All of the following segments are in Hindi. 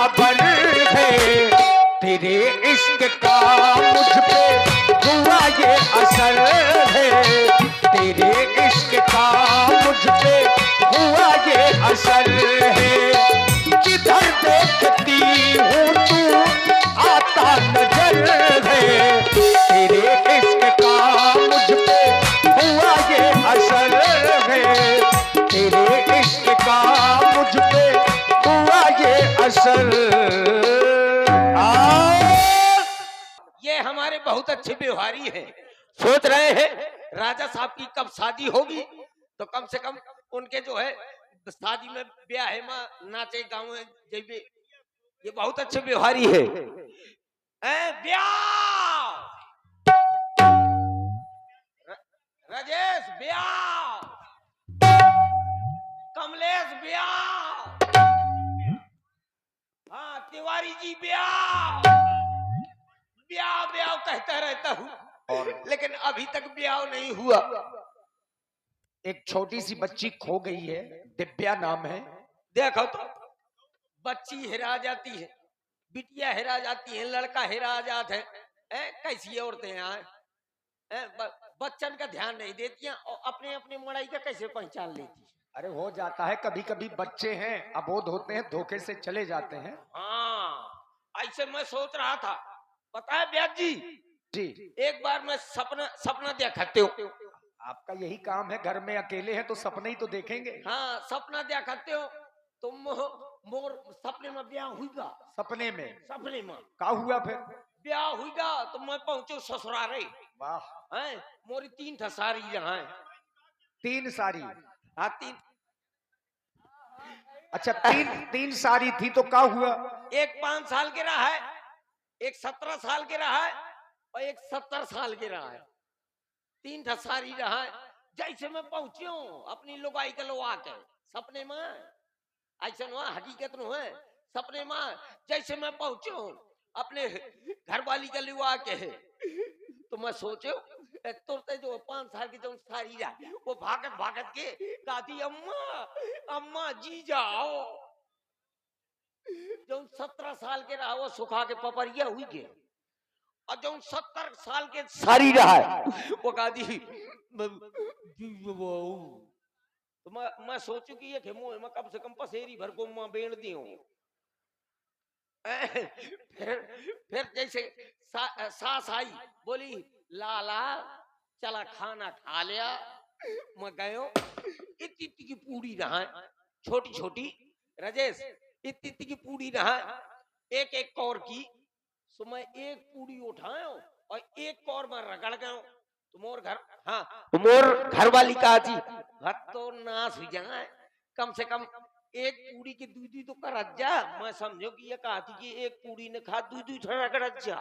खबर है, तेरे इश्क का मुझ पे हुआ ये असर है, तेरे इश्क का मुझ पे हुआ ये असर है। जिधर देखती हूँ तू आता नजर है, तेरे इश्क का मुझ पे हुआ ये असर है, तेरे इश्क का मुझ पे हुआ ये असर। ये हमारे बहुत अच्छे व्यवहारी हैं, सोच रहे हैं राजा साहब की कब शादी होगी तो कम से कम उनके जो है शादी में ब्याह है माँ नाचे गाँव में जैसे। ये बहुत अच्छे व्यवहारी है। ब्याह राजेश, ब्याह कमलेश, ब्याह हाँ तिवारी जी, ब्याह ब्याह ब्याह कहता रहता हूँ और लेकिन अभी तक ब्याह नहीं हुआ। एक छोटी सी बच्ची खो गई है, दिव्या नाम है। देखो तो बच्ची हेरा जाती है, बिटिया हेरा जाती है, लड़का हेरा जाता है। कैसी औरतें यहाँ बच्चन का ध्यान नहीं देती हैं और अपने अपने मड़ाई का कैसे पहचान लेती है। अरे हो जाता है, कभी कभी बच्चे हैं अबोध होते हैं, धोखे से चले जाते हैं। हाँ ऐसे मैं सोच रहा था, पता है ब्याज जी जी एक बार मैं सपना सपना देखते हो। आपका यही काम है, घर में अकेले हैं तो सपने ही तो देखेंगे। हाँ सपना देखते हो तुम मोर सपने में ब्याह हुईगा। सपने में? सपने में का हुआ फिर? ब्याह हुईगा तो मैं पहुंचो ससुरारे। वाह, हैं मोरी 3 ठसारी यहाँ है। 3 सारी? हाँ 3। अच्छा, तीन सारी थी तो का हुआ? एक 5 साल के रहा है, एक 17 साल के रहा है और एक 70 साल के रहा है। 3 ठसारी रहा है। जैसे मैं पहुंची अपनी लुगाई के लोआ के सपने में, ऐसा हुआ हकीकत न है सपने में। जैसे मैं पहुंचे अपने घर वाली के लिवा के है तो मैं सोचो तुरते जो 5 साल की जो सारी रहा वो भागत भागत के कहती अम्मा अम्मा जी जाओ। जो 17 साल के रहा वो सुखा के पपरिया हुई के और जो 70 साल के सारी रहा है वो कहती तो मैं सोचू कि ये खेमो में कम से कम पसेरी भर को मां बेड़ दी हूं। फिर जैसे सास आई बोली लाला चला खाना खा लिया। मैं गयो इतनी इतनी की पूरी रहा है, छोटी छोटी राजेश इतनी इतनी की पूरी रहा है, एक एक कौर की। तो मैं एक पूरी उठायो और एक कौर में रगड़ गयो तो मोर घर, हाँ मोर घर वाली का जी घर तो नाश हो जाए, कम से कम एक पूरी की दूधी तो कर जा। मैं समझो कि ये कहती कि एक पूरी ने खा दूधी रगड़ जा।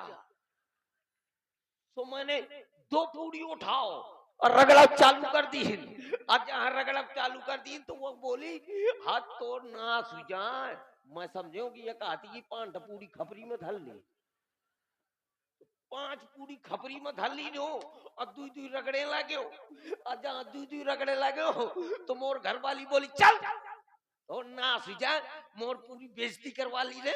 तो मैंने 2 पूरी उठाओ और रगड़ा चालू कर दी। अब जहां रगड़ा चालू कर दी तो वो बोली हाथ तो नाश हो जाए। मैं समझो कि ये कहती कि 5 पूरी खपरी में धल ली, 5 पूरी खपरी में धल ली जो और दूध रगड़े लगे और जहां दूध रगड़े लगे तो मोर घर वाली बोली चल और नाश हो जाए, मोर पूरी बेइज्जती करवा ली रे।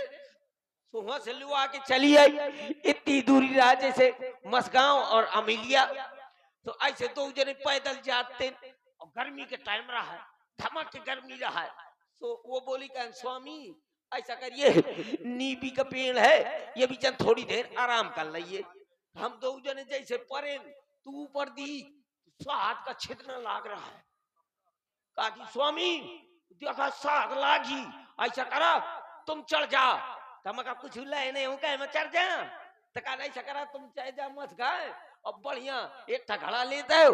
सुहा से लुआ के चली आई, इतनी दूरी रहा जैसे मसगांव और अमीलिया। तो ऐसे 2 जने पैदल जाते और गर्मी के टाइम रहा है, धमक के गर्मी रहा है। तो वो बोली कह स्वामी ऐसा करिए नीबी का पेड़ है ये भी चल थोड़ी देर आराम कर लिये। हम 2 जने जैसे परे तू ऊपर दी हाथ का छिदना लाग रहा है। कहा कि स्वामी देखा साग लागी, ऐसा करा तुम चढ़ जा। तमका कुछ लेने हूं कहे मैं चढ़ जा तो कहा ऐसा करा तुम चाहे जा मत गए और बढ़िया एक घड़ा लेता है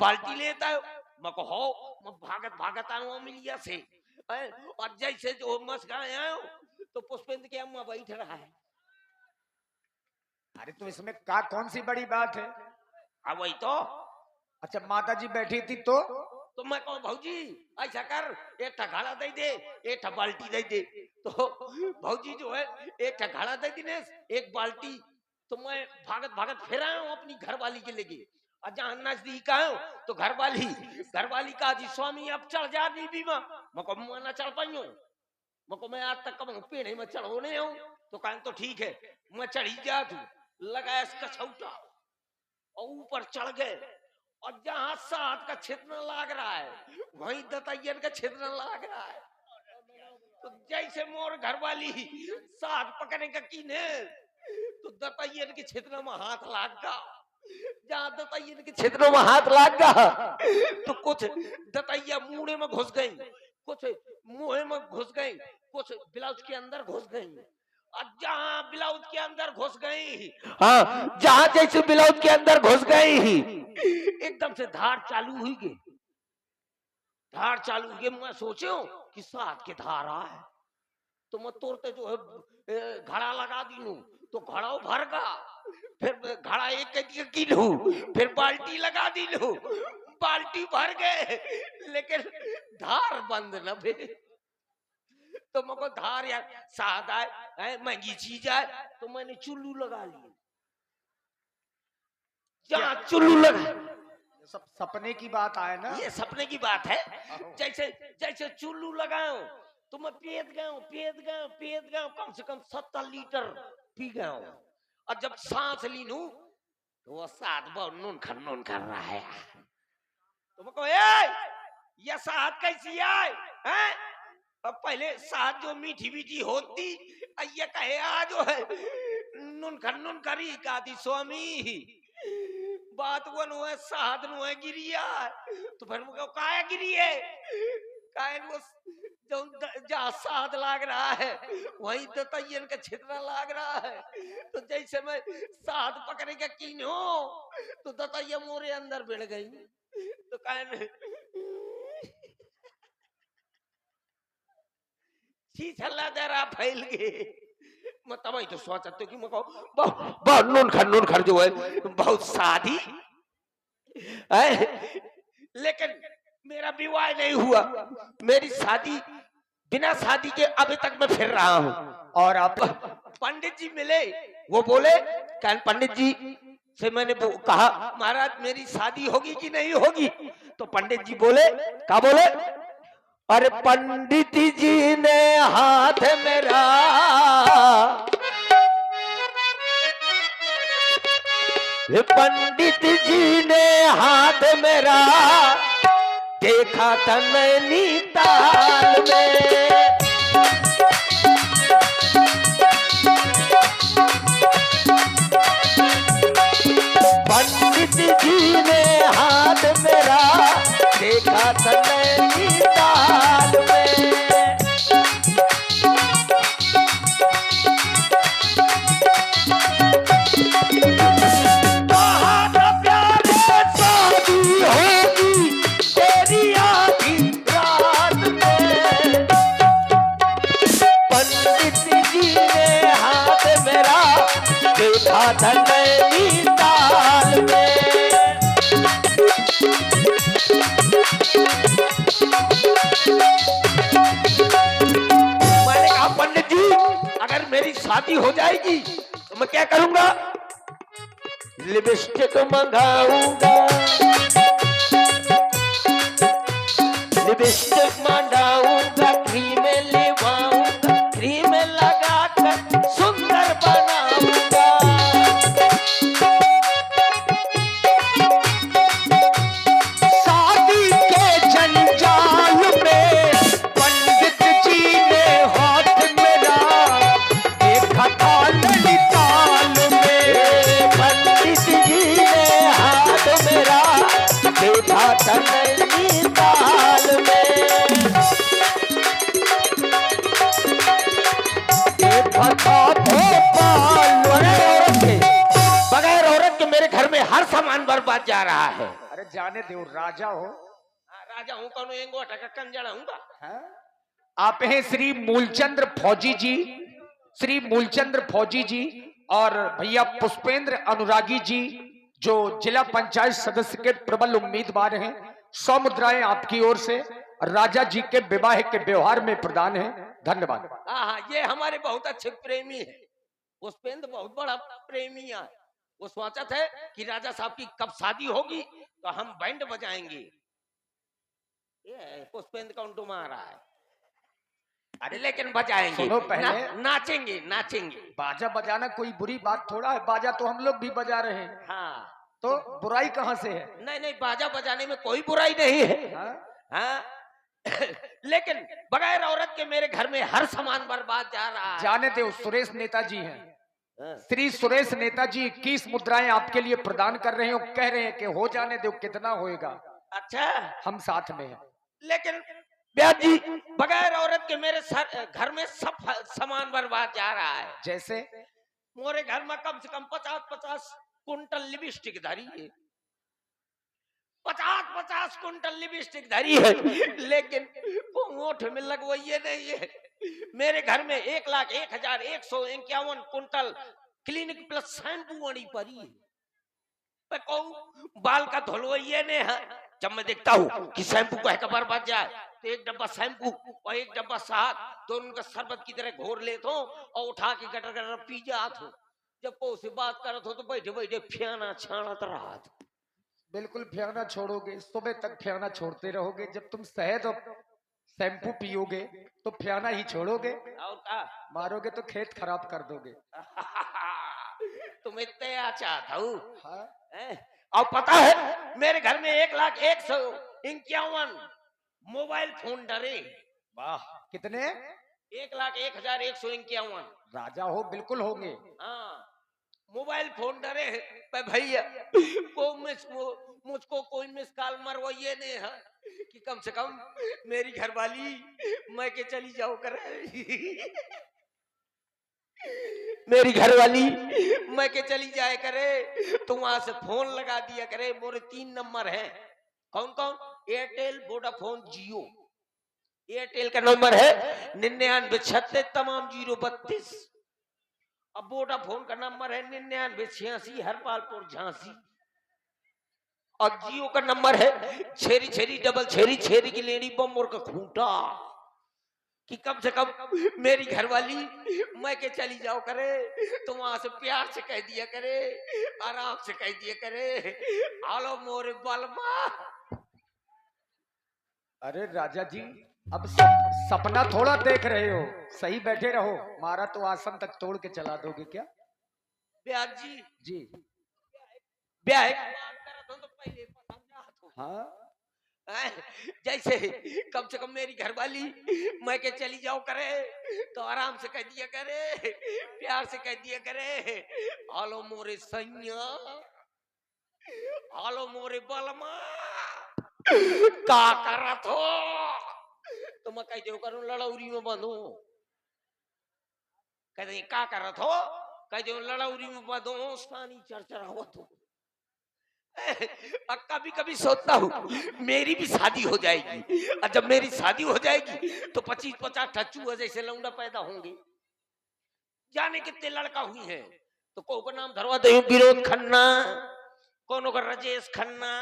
बाल्टी लेता है। मैं को हो मैं भागत भागत आऊं अमिलिया से और जैसे जो मस गए आयो तो पुष्पेंद्र के अम्मा बैठ रहा है। अरे तो इसमें का कौन सी बड़ी बात है? अब वही तो। अच्छा माता जी बैठी थी तो मैं कहूँ भौजी ऐसा कर एक घड़ा दे दे एक बाल्टी दे दे। तो भौजी जो है एक घड़ा दे दी एक बाल्टी। तो मैं भागत भागत फिर आया हूँ अपनी घरवाली के लेके और जहाँ नजदीक आयो तो घरवाली कहा जी स्वामी अब चढ़ जा नीबी में। मैं कहूँ मैं ना चढ़ पाइयो। मको मैं आज तक कब पेड़े में चढ़ोने हूँ तो कहें तो ठीक है मैं चढ़ी जा तू लगाया इसका छौटा और ऊपर चढ़ गए और जहां साथ का छिदना लाग रहा है वहीं दतैयन का छिदना लाग रहा है। तो जैसे मोर घर वाली साथ पकड़ने का कीने तो दतैयन के छिदना में हाथ लाग गया। जहां दतैयन के छिदनों में हाथ लाग गया तो कुछ दतैया मुंह में घुस गई, कुछ मुंह में घुस गई, कुछ ब्लाउज के अंदर घुस गई। और जहां ब्लाउज के अंदर घुस गई, हाँ जहां जैसे ब्लाउज के अंदर घुस गई एकदम से धार चालू हुई गई। धार चालू हुई गई, मैं सोचो कि साथ के धार है तो मैं तोड़ते जो है घड़ा लगा दी हूँ तो घड़ा भर गया। फिर घड़ा एक की लू, फिर बाल्टी लगा दी लू, बाल्टी भर गए लेकिन धार बंद न भे। तो मुझको धार यार साथ आए महंगी चीज आए तो मैंने चुल्लू लगा ली। जहाँ चुल्लू लगा सब सपने की बात आए ना, ये सपने की बात है। जैसे जैसे चुल्लू लगाओ तो मैं पेट गया कम से कम 70 लीटर पी गया। और जब सांस ली नू तो वो साथ बहुत नून कर रहा है। तो मैं कहो ये साथ कैसी आए हैं? अब पहले साथ जो मीठी मीठी होती ये कहे आ जो है नून करी कादी स्वामी बात वो नु है साथ नु है गिरिया। तो फिर मुझे काया गिरी है कायन वो जो जहाँ साथ लाग रहा है वहीं दतैयन का छिदना लाग रहा है। तो जैसे मैं साथ पकड़ने का कीन हो तो दतैया मोरे अंदर बिड़ गई। तो कायन छल्ला दरा फैल गए। मैं तब तो सोचते कि मैं बहुत नून खर जो है बहुत शादी लेकिन मेरा विवाह नहीं हुआ। मेरी शादी बिना शादी के अभी तक मैं फिर रहा हूँ। और अब पंडित जी मिले, वो बोले पंडित जी से मैंने कहा महाराज मेरी शादी होगी कि नहीं होगी? तो पंडित जी बोले क्या बोले? अरे पंडित जी ने हाथ मेरा पंडित जी ने हाथ मेरा देखा था नैनीताल में। पंडित जी ने हाथ मेरा देखा था नैनीताल में। था नैनीताल में। मैंने कहा पंडित जी अगर मेरी शादी हो जाएगी तो मैं क्या करूंगा? लिपस्टिक मंगाऊंगा, लिपस्टिक मंगाऊंगा, क्रीम लेवाऊंगा, क्रीम लगाकर सुंदर बनाऊंगा। बगैर औरत के मेरे घर में हर सामान बर्बाद जा रहा है। अरे जाने दो राजा हो। राजा हूँ कौन एंगोटा का कंजड़ा हूँ। आप हैं श्री मूलचंद्र फौजी जी, श्री मूलचंद्र फौजी जी और भैया पुष्पेंद्र अनुरागी जी जो जिला पंचायत सदस्य के प्रबल उम्मीदवार हैं। 100 मुद्राएं आपकी ओर से राजा जी के विवाह के व्यवहार में प्रदान है। धन्यवाद। ये हमारे बहुत अच्छे प्रेमी है। पुष्पेंद्र बहुत बड़ा प्रेमी है। वो सोचा था कि राजा साहब की कब शादी होगी तो हम बैंड बजाएंगे। ये पुष्पेंद्र कौन डुमा रहा है? अरे लेकिन बजाएंगे सुनो पहले। नाचेंगे नाचेंगे। बाजा बजाना कोई बुरी बात थोड़ा है, बाजा तो हम लोग भी बजा रहे हैं, हाँ तो बुराई कहाँ से है? नहीं नहीं, बाजा बजाने में कोई बुराई नहीं है। हाँ? हाँ लेकिन बगैर औरत के मेरे घर में हर सामान बर्बाद जा रहा है। जाने दो, सुरेश नेताजी हैं, हाँ। श्री सुरेश नेताजी 21 मुद्राएं आपके लिए प्रदान कर रहे हैं और कह रहे हैं कि हो जाने दो, कितना होएगा, अच्छा हम साथ में हैं। लेकिन ब्याज जी, बगैर औरत के मेरे घर में सब सामान बर्बाद जा रहा है। जैसे मोरे घर में कम से कम 50-50 कुंटल लिपस्टिक धरी है, 50-50 कुंटल लिपस्टिक धरी है, लेकिन वो ओठ में लगवाइए नहीं है। मेरे घर में 1,01,151 कुंटल क्लिनिक प्लस शैम्पू आनी पड़ी है। मैं कहूँ बाल का धुलवाइए ने है। जब मैं देखता हूँ कि शैम्पू का है बर्बाद जाए, तो एक डब्बा शैम्पू और एक डब्बा शहद दोनों का शरबत की तरह घोर लेता हूँ और उठा के गटर गटर पी जात हूँ। जब को से बात करत हो तो बैठे बैठे फियाना छाणत रहा। बिल्कुल फेंकना छोड़ोगे, सुबह तक फेंकना छोड़ते रहोगे। जब तुम शहद और शैम्पू पियोगे तो फेंकना ही छोड़ोगे, और का मारोगे तो खेत खराब कर दोगे। तुम इतने चाहता हूँ। हाँ? और पता है मेरे घर में 1,01,51 मोबाइल फोन डरे। वाह, कितने? 1,01,151। राजा हो, बिल्कुल होंगे। हाँ मोबाइल फोन डरे है। पर भैया मुझको कोई मिस कॉल मरवाइए नहीं है कि कम से कम मेरी घरवाली मैं के चली जाओ करे। मेरी घरवाली मैं के चली जाए करे तो वहां से फोन लगा दिया करे। मोरे 3 नंबर है। कौन कौन? एयरटेल, वोडाफोन, जियो। एयरटेल का नंबर है 9936 तमाम 032। अब वोडाफोन का नंबर है 9986 हरपालपुर झांसी। और जियो का नंबर है छेरी छेरी डबल छेरी छेरी की लेडी बम्बोर का खूंटा। कि कम से कम मेरी घरवाली मैं के चली जाओ करे तो वहां से प्यार से कह दिया करे, आराम से कह दिया करे, आलो मोरे बलमा। अरे राजा जी, अब सपना थोड़ा देख रहे हो, सही बैठे रहो। मारा तो आसन तक तोड़ के चला दोगे क्या? ब्याज जी जी ब्याह की बात करत हो तो पहले समझा तो। हाँ, जैसे कम से कम मेरी घरवाली मैं के चली जाओ करे तो आराम से कह दिया करे, प्यार से कह दिया करे, आलो मोरे सैया, आलो मोरे बलमा। का करत हो? तो मैं कह दो करूं लड़ौरी में बंधू। कह दे का करत हो? कह दो लड़ौरी में बंधू पानी चरचरावत हो। कभी कभी सोचता हूँ मेरी भी शादी हो जाएगी, और जब मेरी शादी हो जाएगी तो 25-50 ठच्चू जैसे लौंडा पैदा होंगे। जाने कितने लड़का हुई है। तो को का नाम धरवा दे विनोद खन्ना, कोनो का राजेश खन्ना,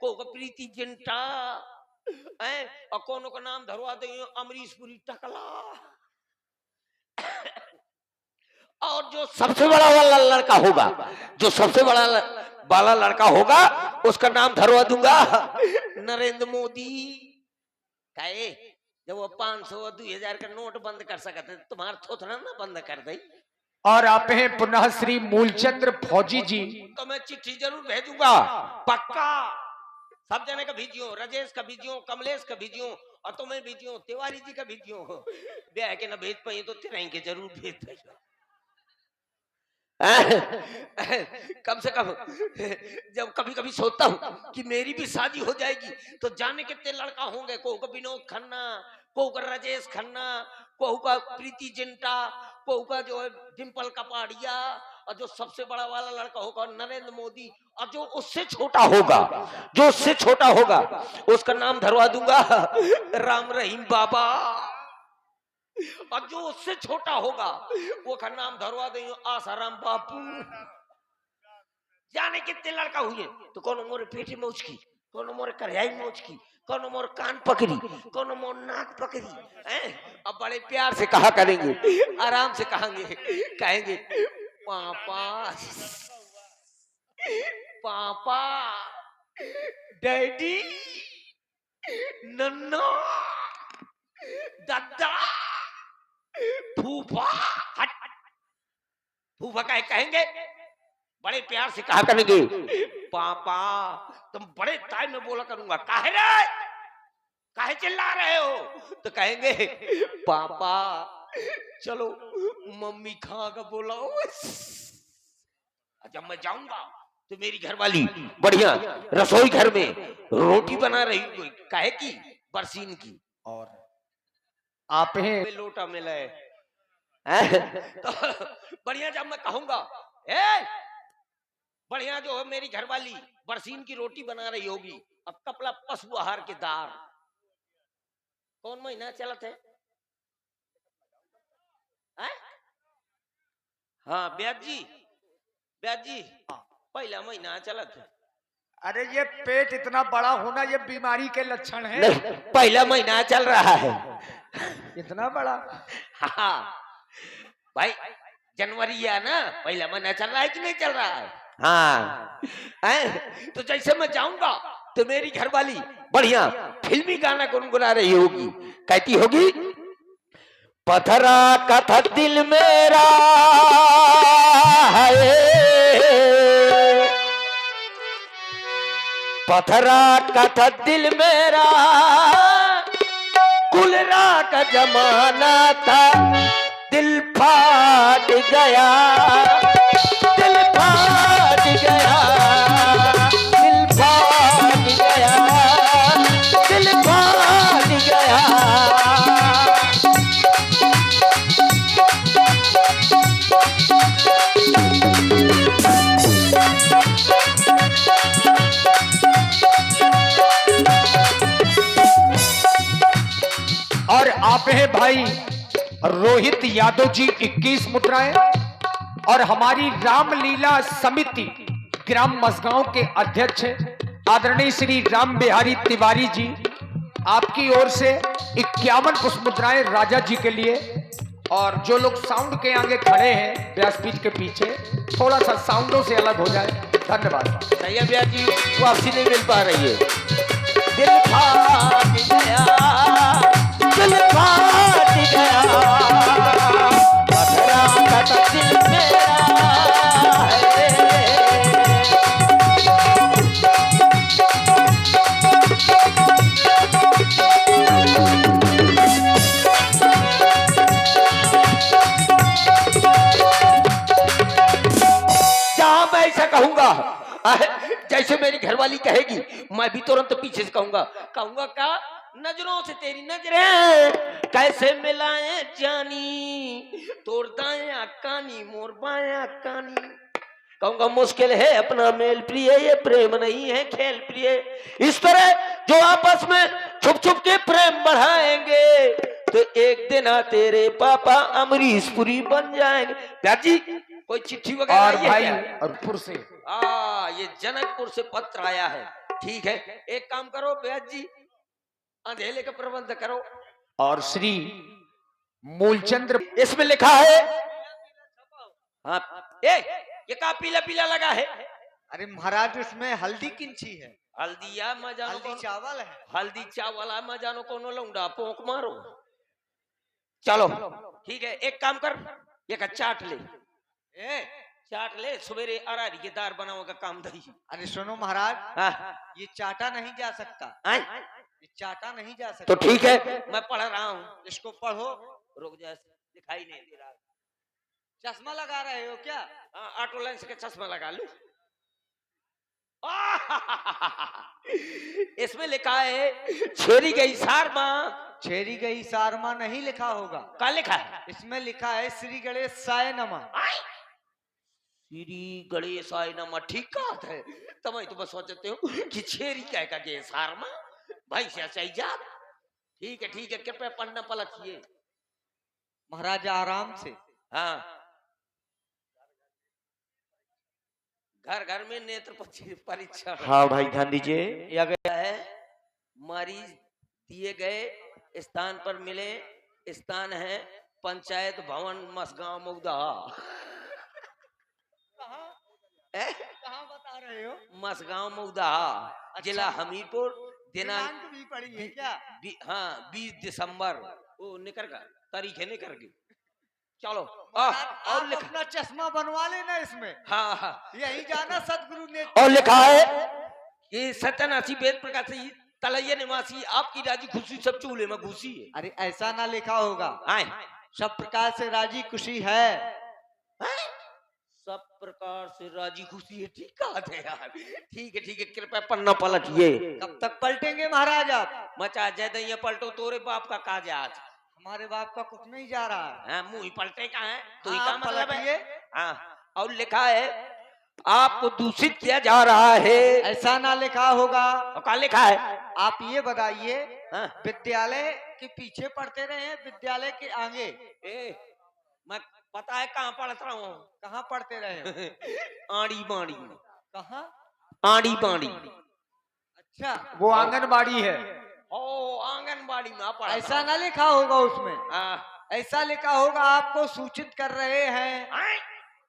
को का प्रीति जिंटा, और कोनो का नाम धरवा दे अमरीश पुरी टकला। और जो सबसे बड़ा वाला लड़का होगा, जो सबसे बड़ा वाला लड़का होगा उसका नाम धरवा दूंगा नरेंद्र मोदी। कहे जब वो 500 और 2000 का नोट बंद कर सकते तुम्हारा थोथना ना बंद कर दे। और आप हैं पुनः श्री मूलचंद्र फौजी जी। तो मैं चिट्ठी जरूर भेजूंगा, पक्का। सब जने का भेजियो, राजेश का भेजियो, कमलेश का भेजियो, और तुम्हें भेजियो, तिवारी जी का भेजियो। ब्याह के ना भेज पाई तो तेरा के जरूर भेज देगा। कम से कम जब कभी कभी सोचता हूँ कि मेरी भी शादी हो जाएगी तो जाने कितने लड़का होंगे। को का विनोद खन्ना, को का राजेश खन्ना, को का प्रीति जिंटा, को का जो है डिम्पल कपाड़िया, और जो सबसे बड़ा वाला लड़का होगा नरेंद्र मोदी, और जो उससे छोटा होगा, जो उससे छोटा होगा उसका नाम धरवा दूंगा राम रहीम बाबा। और जो उससे छोटा होगा वो का नाम धरवा देंगे आसाराम बापू। जाने कितने लड़का हुए तो कौन मोरे पेटी में उचकी, कौन मोरे करियाई में उचकी, कौन मोर कान पकड़ी, कौन मोर नाक पकड़ी। अब बड़े प्यार से कहा करेंगे, आराम से कहेंगे, कहेंगे पापा पापा, डैडी, नन्ना, दादा फूफा हट फूफा का कहेंगे बड़े प्यार से कहा करेंगे पापा तुम बड़े टाइम में बोला करूंगा काहे रे काहे चिल्ला रहे हो तो कहेंगे पापा चलो मम्मी खा का बोलाओ जब मैं जाऊंगा तो मेरी घरवाली बढ़िया रसोई घर में रोटी बना रही काहे की बरसीन की और आप हैं लोटा मिला है तो बढ़िया जब मैं कहूंगा ए बढ़िया जो है मेरी घरवाली बरसीन की रोटी बना रही होगी अब कपड़ा पशु आहार के दार कौन महीना चलत है हाँ ब्याज जी पहला महीना चलत है अरे ये पेट इतना बड़ा होना ये बीमारी के लक्षण है नहीं पहला महीना चल रहा है इतना बड़ा हाँ भाई जनवरी है ना पहला महीना चल रहा है कि नहीं चल रहा है हाँ तो जैसे मैं जाऊंगा तो मेरी घरवाली बढ़िया फिल्मी गाना गुनगुना रही होगी कहती होगी पथरा कथा दिल मेरा है पथरा कथा दिल मेरा कुलरा का जमाना था दिल फाट गया दिल फाट गया दिल फाट गया दिल फाट गया और आप हैं भाई रोहित यादव जी 21 मुद्राएं और हमारी रामलीला समिति ग्राम मसगांव के अध्यक्ष आदरणीय श्री राम बिहारी तिवारी जी आपकी ओर से 51 पुष्प मुद्राएं राजा जी के लिए और जो लोग साउंड के आगे खड़े हैं व्यासपीठ के पीछे थोड़ा सा साउंडों से अलग हो जाए धन्यवाद सही है जी वापसी नहीं मिल पा रही है दिल फाट गया दिल फाट गया पथरा कथा दिल मेरा है जहां मैं ऐसा कहूंगा जैसे मेरी घरवाली कहेगी मैं भी तुरंत पीछे से कहूंगा का नजरों से तेरी नजरें कैसे मिलाए जानी तोड़ दाया कानी मोर बाया कानी कहूंगा मुश्किल है अपना मेल प्रिय ये प्रेम नहीं है खेल प्रिय इस तरह जो आपस में छुप छुप के प्रेम बढ़ाएंगे तो एक दिन तेरे पापा अमरीशपुरी बन जाएंगे प्यार जी कोई चिट्ठी वगैरह और आई भाई है क्या? और से ये जनकपुर से पत्र आया है ठीक है एक काम करो ब्याज जी अंधेले का प्रबंध करो और श्री मूलचंद्र इसमें लिखा है हाँ ये का पीला पीला लगा है अरे महाराज उसमें हल्दी किंची है हल्दिया मजानो हल्दी चावल है हल्दी चावल है मजानो कोनो लौंडा पोंक मारो चलो ठीक है एक काम कर ये का चाट ले चाट ले सवेरे अरारी के दार बनाओगे काम दही अरे सुनो महाराज हाँ ये चाटा नहीं जा सकता आए? ये चाटा नहीं जा सकता तो ठीक है मैं पढ़ रहा हूँ इसको पढ़ो रुक जा दिखाई नहीं दे रहा चश्मा लगा रहे हो क्या हाँ ऑटो लेंस के चश्मा लगा लू इसमें लिखा है छेरी गई सार माँ छेरी गई सारमा नहीं लिखा होगा क्या लिखा है इसमें लिखा है श्री गणेश साय नमः श्री गणेशाय नमः ठीक बात है तब तो बस सोचते हो कि छेरी क्या का गे सारमा भाई से चाहिए जा ठीक है कृपया पढ़ना पलटिए महाराज आराम से हाँ घर घर में नेत्र परीक्षा हाँ भाई ध्यान दीजिए यह गया है मरीज दिए गए स्थान पर मिले स्थान है पंचायत भवन मसगांव मऊदा कहाँ बता रहे हो मसगांव मऊदा जिला हमीरपुर दिनांक भी पड़ी है क्या हाँ 20 दिसंबर ओ निकर का तारीख है निकर की। चलो और और लिखा अपना चश्मा बनवा लेना इसमें, हाँ हाँ यही जाना सदगुरु ने। और लिखा है ये सत्यानाशी वेद प्रकाश से तलैया निवासी आपकी राजी खुशी सब चूल्हे में घुसी है। अरे ऐसा ना लिखा होगा, आए सब प्रकार से राजी खुशी है। सब प्रकार से राजी खुशी है। ठीक बात है यार, ठीक है कृपया पन्ना पलटिए। कब तक पलटेंगे महाराज आप? मचा जय दैया पलटो तोरे बाप का काज है आज। हमारे बाप का कुछ नहीं जा रहा है। हाँ, मुंह ही पलटे का है तो ही हाँ, का मतलब है। पलटिए। हाँ, और लिखा है आपको दूषित किया जा रहा है। ऐसा ना लिखा होगा। और क्या लिखा है? आप ये बताइए, हाँ? विद्यालय के पीछे पढ़ते रहे हैं, विद्यालय के आगे मैं पता है कहाँ पढ़ता हूँ। कहाँ पढ़ते रहे? आड़ी बाड़ी में। कहाँ? आड़ी बाड़ी। अच्छा, वो आंगनबाड़ी है। ओ आंगनबाड़ी में पढ़ा। ऐसा ना लिखा होगा उसमें। हाँ। ऐसा लिखा होगा आपको सूचित कर रहे हैं। आए?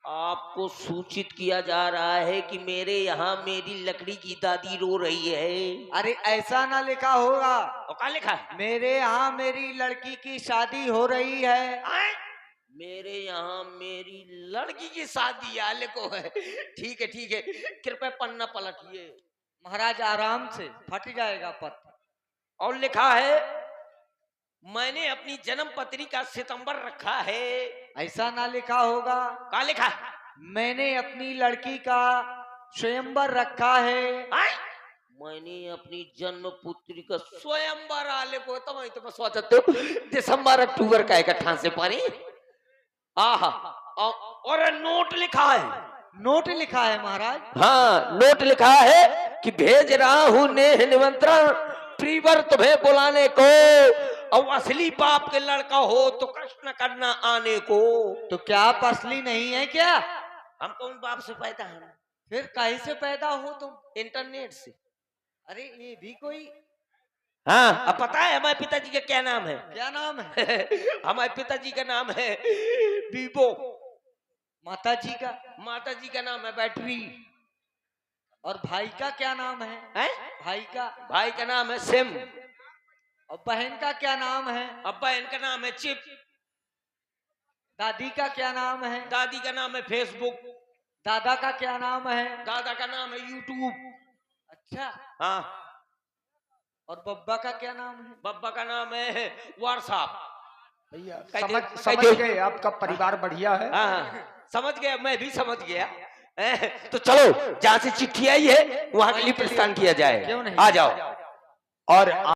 आपको सूचित किया जा रहा है कि मेरे यहाँ मेरी लकड़ी की दादी रो रही है। अरे ऐसा ना लिखा होगा, और क्या लिखा है? मेरे यहाँ मेरी लड़की की शादी हो रही है। आए? मेरे यहाँ मेरी लड़की की शादी आले को है। ठीक है कृपया पन्ना पलटिए। महाराज आराम से, फट जाएगा पत्र। और लिखा है मैंने अपनी जन्म पत्री का सितंबर रखा है। ऐसा ना लिखा होगा, क्या लिखा है? मैंने अपनी लड़की का स्वयंवर रखा है। आए? मैंने अपनी जन्म पुत्री का स्वयंवर आले को तो सोचते दिसंबर अक्टूबर का इकट्ठा से पानी। आहा और नोट लिखा है। नोट लिखा है महाराज। हाँ नोट लिखा है कि भेज रहा हूँ नेह निमंत्रण प्रीवर तुम्हें बुलाने को, और असली बाप के लड़का हो तो कृष्ण करना आने को। तो क्या आप असली नहीं है क्या? हम कौन बाप से पैदा हैं? फिर कहीं से पैदा हो तुम? इंटरनेट से। अरे ये भी कोई। हाँ अब पता है हमारे पिताजी का क्या नाम है? क्या नाम है? हमारे पिताजी का नाम है बीबो। माता जी का? माता जी का नाम है बैटरी। और भाई का क्या नाम है? हैं? भाई का? भाई का नाम है सिम। और बहन का क्या नाम है? अब्बा इनका नाम है चिप। दादी का क्या नाम है? दादी का नाम है फेसबुक। दादा का क्या नाम है? दादा का नाम है यूट्यूब। अच्छा, हाँ और बब्बा का क्या नाम है? बब्बा का नाम है व्हाट्सएप। भैया कह समझ दे- समझ कह दे- गए, आपका परिवार बढ़िया है। हाँ समझ गया, मैं भी समझ गया। तो चलो जहाँ से चिट्ठी आई है वहां के लिए प्रस्थान किया जाए। क्यों नहीं? आ जाओ। और